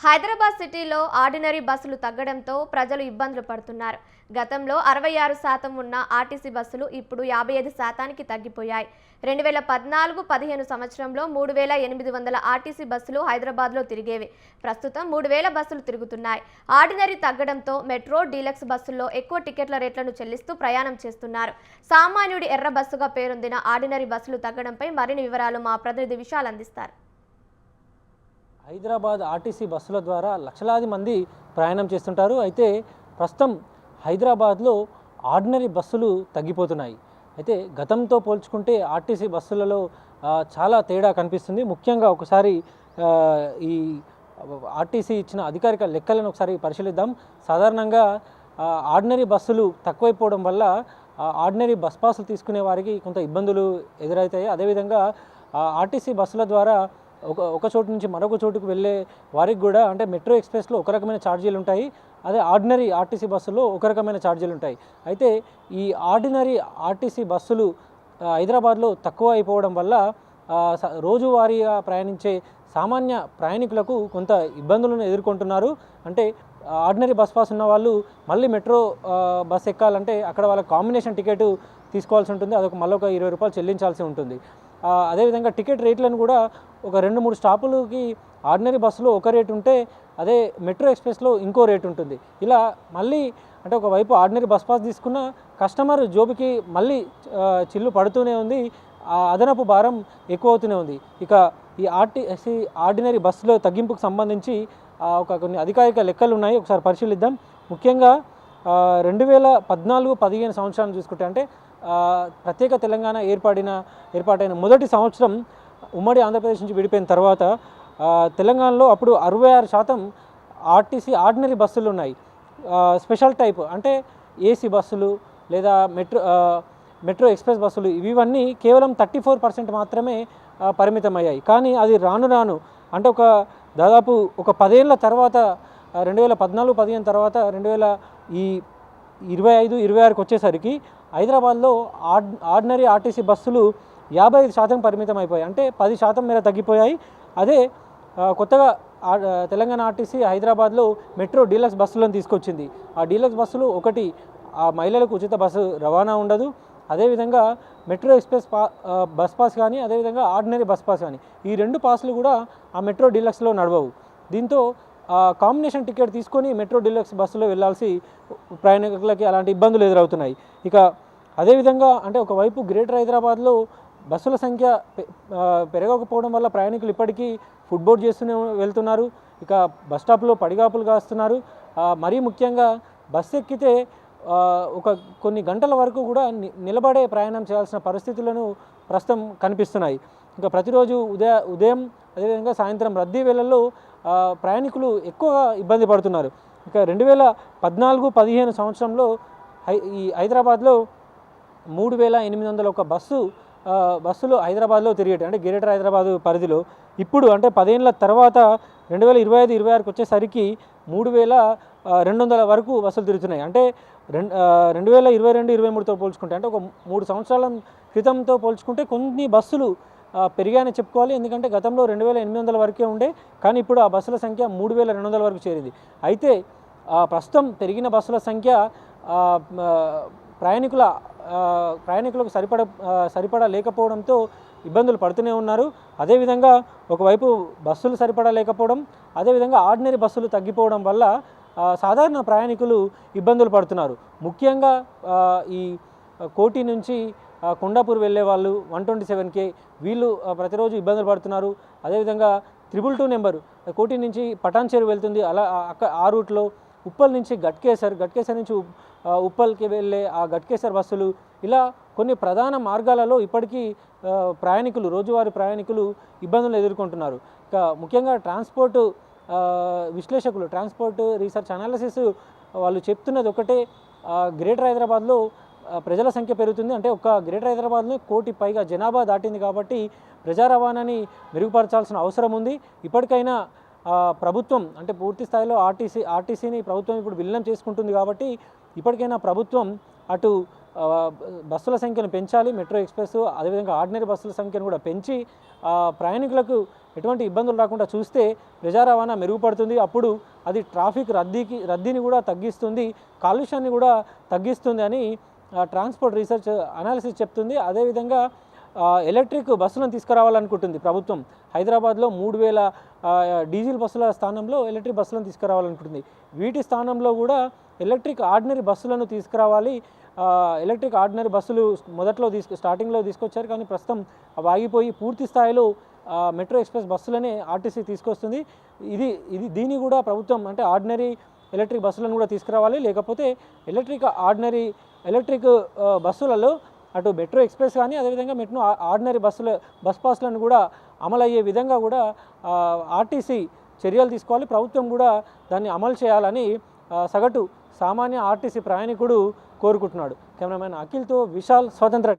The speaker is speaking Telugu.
హైదరాబాద్ సిటీలో ఆర్డినరీ బస్సులు తగ్గడంతో ప్రజలు ఇబ్బందులు పడుతున్నారు. గతంలో 66% ఉన్న ఆర్టీసీ బస్సులు ఇప్పుడు 55%కి తగ్గిపోయాయి. 2014-15 సంవత్సరంలో 3800 ఆర్టీసీ బస్సులు హైదరాబాద్లో తిరిగేవి. ప్రస్తుతం 3000 బస్సులు తిరుగుతున్నాయి. ఆర్డినరీ తగ్గడంతో మెట్రో, డీలక్స్ బస్సుల్లో ఎక్కువ టికెట్ల రేట్లను చెల్లిస్తూ ప్రయాణం చేస్తున్నారు. సామాన్యుడి ఎర్ర బస్సుగా పేరొందిన ఆర్డినరీ బస్సులు తగ్గడంపై మరిన్ని వివరాలు మా ప్రతినిధి విశాల్ అందిస్తారు. హైదరాబాద్ ఆర్టీసీ బస్సుల ద్వారా లక్షలాది మంది ప్రయాణం చేస్తుంటారు. అయితే ప్రస్తుతం హైదరాబాద్లో ఆర్డినరీ బస్సులు తగ్గిపోతున్నాయి. అయితే గతంతో పోల్చుకుంటే ఆర్టీసీ బస్సులలో చాలా తేడా కనిపిస్తుంది. ముఖ్యంగా ఒకసారి ఈ ఆర్టీసీ ఇచ్చిన అధికారిక లెక్కలను ఒకసారి పరిశీలిద్దాం. సాధారణంగా ఆర్డినరీ బస్సులు తక్కువైపోవడం వల్ల ఆర్డినరీ బస్ పాసులు తీసుకునే వారికి కొంత ఇబ్బందులు ఎదురవుతాయి. అదేవిధంగా ఆర్టీసీ బస్సుల ద్వారా ఒక చోటు నుంచి మరొక చోటుకు వెళ్ళే వారికి కూడా అంటే మెట్రో ఎక్స్ప్రెస్లో ఒక రకమైన ఛార్జీలు ఉంటాయి, అదే ఆర్డినరీ ఆర్టీసీ బస్సులో ఒక రకమైన ఛార్జీలు ఉంటాయి. అయితే ఈ ఆర్డినరీ ఆర్టీసీ బస్సులు హైదరాబాద్లో తక్కువ అయిపోవడం వల్ల రోజువారీగా ప్రయాణించే సామాన్య ప్రయాణికులకు కొంత ఇబ్బందులను ఎదుర్కొంటున్నారు. అంటే ఆర్డినరీ బస్ పాస్ ఉన్న వాళ్ళు మళ్ళీ మెట్రో బస్ ఎక్కాలంటే అక్కడ వాళ్ళ కాంబినేషన్ టికెట్ తీసుకోవాల్సి ఉంటుంది. అదొక మళ్ళొక 20 రూపాయలు చెల్లించాల్సి ఉంటుంది. అదేవిధంగా టికెట్ రేట్లను కూడా ఒక 2-3 స్టాపులకి ఆర్డినరీ బస్సులో ఒక రేటు ఉంటే అదే మెట్రో ఎక్స్ప్రెస్లో ఇంకో రేటు ఉంటుంది. ఇలా మళ్ళీ అంటే ఒకవైపు ఆర్డినరీ బస్ పాస్ తీసుకున్న కస్టమర్ జోబుకి మళ్ళీ చిల్లు పడుతూనే ఉంది, అదనపు భారం ఎక్కువ అవుతూనే ఉంది. ఇక ఈ ఆర్డినరీ బస్సులో తగ్గింపుకు సంబంధించి కొన్ని అధికారిక లెక్కలు ఉన్నాయి, ఒకసారి పరిశీలిద్దాం. ముఖ్యంగా 2014-15 సంవత్సరాలు చూసుకుంటే అంటే ప్రత్యేక తెలంగాణ ఏర్పాటైన మొదటి సంవత్సరం ఉమ్మడి ఆంధ్రప్రదేశ్ నుంచి విడిపోయిన తర్వాత తెలంగాణలో అప్పుడు 66% ఆర్టీసీ ఆర్డినరీ బస్సులు ఉన్నాయి. స్పెషల్ టైప్ అంటే ఏసీ బస్సులు లేదా మెట్రో ఎక్స్ప్రెస్ బస్సులు ఇవన్నీ కేవలం 34% మాత్రమే పరిమితమయ్యాయి. కానీ అది రాను అంటే దాదాపు ఒక 10 ఏళ్ళ తర్వాత 2014-15 తర్వాత 2025-26కి వచ్చేసరికి హైదరాబాద్లో ఆర్డినరీ ఆర్టీసీ బస్సులు 55% పరిమితం అయిపోయాయి. అంటే 10% మేర తగ్గిపోయాయి. అదే కొత్తగా తెలంగాణ ఆర్టీసీ హైదరాబాద్లో మెట్రో డీలక్స్ బస్సులను తీసుకొచ్చింది. ఆ డీలక్స్ బస్సులు ఒకటి మహిళలకు ఉచిత బస్సు రవాణా ఉండదు, అదేవిధంగా మెట్రో ఎక్స్ప్రెస్ బస్ పాస్ కానీ అదేవిధంగా ఆర్డినరీ బస్ పాస్ కానీ ఈ 2 పాసులు కూడా ఆ మెట్రో డీలక్స్లో నడవవు. దీంతో కాంబినేషన్ టికెట్ తీసుకొని మెట్రో డీలక్స్ బస్సులో వెళ్ళాల్సి ప్రయాణికులకి అలాంటి ఇబ్బందులు ఎదురవుతున్నాయి. ఇక అదేవిధంగా అంటే ఒకవైపు గ్రేటర్ హైదరాబాద్లో బస్సుల సంఖ్య పెరగకపోవడం వల్ల ప్రయాణికులు ఇప్పటికీ ఫుట్బోర్డ్ చేస్తూనే వెళ్తున్నారు. ఇక బస్ స్టాప్లో పడిగాపులు కాస్తున్నారు. మరీ ముఖ్యంగా బస్సు ఎక్కితే కొన్ని గంటల వరకు కూడా నిలబడే ప్రయాణం చేయాల్సిన పరిస్థితులను ప్రస్తుతం కనిపిస్తున్నాయి. ఇంకా ప్రతిరోజు ఉదయం అదేవిధంగా సాయంత్రం రద్దీ వేళల్లో ప్రయాణికులు ఎక్కువగా ఇబ్బంది పడుతున్నారు. ఇక 2014-15 సంవత్సరంలో ఈ హైదరాబాద్లో 3800 బస్సులు హైదరాబాద్లో తిరిగేటి అంటే గ్రేటర్ హైదరాబాద్ పరిధిలో. ఇప్పుడు అంటే 10 ఏళ్ళ తర్వాత 2025-26కి వచ్చేసరికి 3200 వరకు బస్సులు తిరుగుతున్నాయి. అంటే 2022-23తో పోల్చుకుంటే అంటే ఒక 3 సంవత్సరాల క్రితంతో పోల్చుకుంటే కొన్ని బస్సులు పెరిగాయని చెప్పుకోవాలి. ఎందుకంటే గతంలో 2800 వరకే ఉండే, కానీ ఇప్పుడు ఆ బస్సుల సంఖ్య 3200 వరకు చేరింది. అయితే ప్రస్తుతం పెరిగిన బస్సుల సంఖ్య ప్రయాణికులకు సరిపడా లేకపోవడంతో ఇబ్బందులు పడుతూనే ఉన్నారు. అదేవిధంగా ఒకవైపు బస్సులు సరిపడా లేకపోవడం, అదేవిధంగా ఆర్డినరీ బస్సులు తగ్గిపోవడం వల్ల సాధారణ ప్రయాణికులు ఇబ్బందులు పడుతున్నారు. ముఖ్యంగా ఈ కోటి నుంచి కొండాపూర్ వెళ్ళే వాళ్ళు 127K వీళ్ళు ప్రతిరోజు ఇబ్బందులు పడుతున్నారు. అదేవిధంగా 222 నెంబరు కోటి నుంచి పటాన్చేరు వెళ్తుంది, అలా ఆ రూట్లో ఉప్పల్ నుంచి గట్కేసర్ నుంచి ఉప్పల్కి వెళ్ళే ఆ గట్కేసర్ బస్సులు, ఇలా కొన్ని ప్రధాన మార్గాలలో ఇప్పటికీ రోజువారీ ప్రయాణికులు ఇబ్బందులు ఎదుర్కొంటున్నారు. ఇక ముఖ్యంగా ట్రాన్స్పోర్ట్ రీసెర్చ్ అనాలిసిస్ వాళ్ళు చెప్తున్నది ఒకటే, గ్రేటర్ హైదరాబాద్లో ప్రజల సంఖ్య పెరుగుతుంది. అంటే గ్రేటర్ హైదరాబాద్లో 1 కోటి పైగా జనాభా దాటింది కాబట్టి ప్రజా రవాణాని మెరుగుపరచాల్సిన అవసరం ఉంది. ఇప్పటికైనా ప్రభుత్వం అంటే పూర్తి స్థాయిలో ఆర్టీసీని ప్రభుత్వం ఇప్పుడు విలీనం చేసుకుంటుంది కాబట్టి ఇప్పటికైనా ప్రభుత్వం అటు ఆ, బస్సుల సంఖ్యను పెంచాలి. మెట్రో ఎక్స్ప్రెస్ అదేవిధంగా ఆర్డినరీ బస్సుల సంఖ్యను కూడా పెంచి ప్రయాణికులకు ఎటువంటి ఇబ్బందులు రాకుండా చూస్తే ప్రజా రవాణా మెరుగుపడుతుంది. అప్పుడు అది ట్రాఫిక్ రద్దీని కూడా తగ్గిస్తుంది, కాలుష్యాన్ని కూడా తగ్గిస్తుంది అని ట్రాన్స్పోర్ట్ రీసెర్చ్ అనాలిసిస్ చెప్తుంది. అదేవిధంగా ఎలక్ట్రిక్ బస్సులను తీసుకురావాలనుకుంటుంది ప్రభుత్వం. హైదరాబాద్లో 3000 డీజిల్ బస్సుల స్థానంలో ఎలక్ట్రిక్ బస్సులను తీసుకురావాలనుకుంటుంది. వీటి స్థానంలో కూడా ఎలక్ట్రిక్ ఆర్డినరీ బస్సులను తీసుకురావాలి. ఎలక్ట్రిక్ ఆర్డినరీ బస్సులు మొదట్లో స్టార్టింగ్లో తీసుకొచ్చారు, కానీ ప్రస్తుతం అవి ఆగిపోయి పూర్తి స్థాయిలో మెట్రో ఎక్స్ప్రెస్ బస్సులనే ఆర్టీసీ తీసుకొస్తుంది. దీన్ని కూడా ప్రభుత్వం అంటే ఆర్డినరీ ఎలక్ట్రిక్ బస్సులను కూడా తీసుకురావాలి. లేకపోతే ఎలక్ట్రిక్ బస్సులలో అటు మెట్రో ఎక్స్ప్రెస్ కానీ అదేవిధంగా ఆర్డినరీ బస్ పాస్లను కూడా అమలయ్యే విధంగా కూడా ఆర్టీసీ చర్యలు తీసుకోవాలి. ప్రభుత్వం కూడా దాన్ని అమలు చేయాలని సగటు సామాన్య ఆర్టీసీ ప్రయాణికుడు కోరుకుంటున్నాడు. కెమెరామెన్ అఖిల్తో విశాల్, స్వతంత్ర.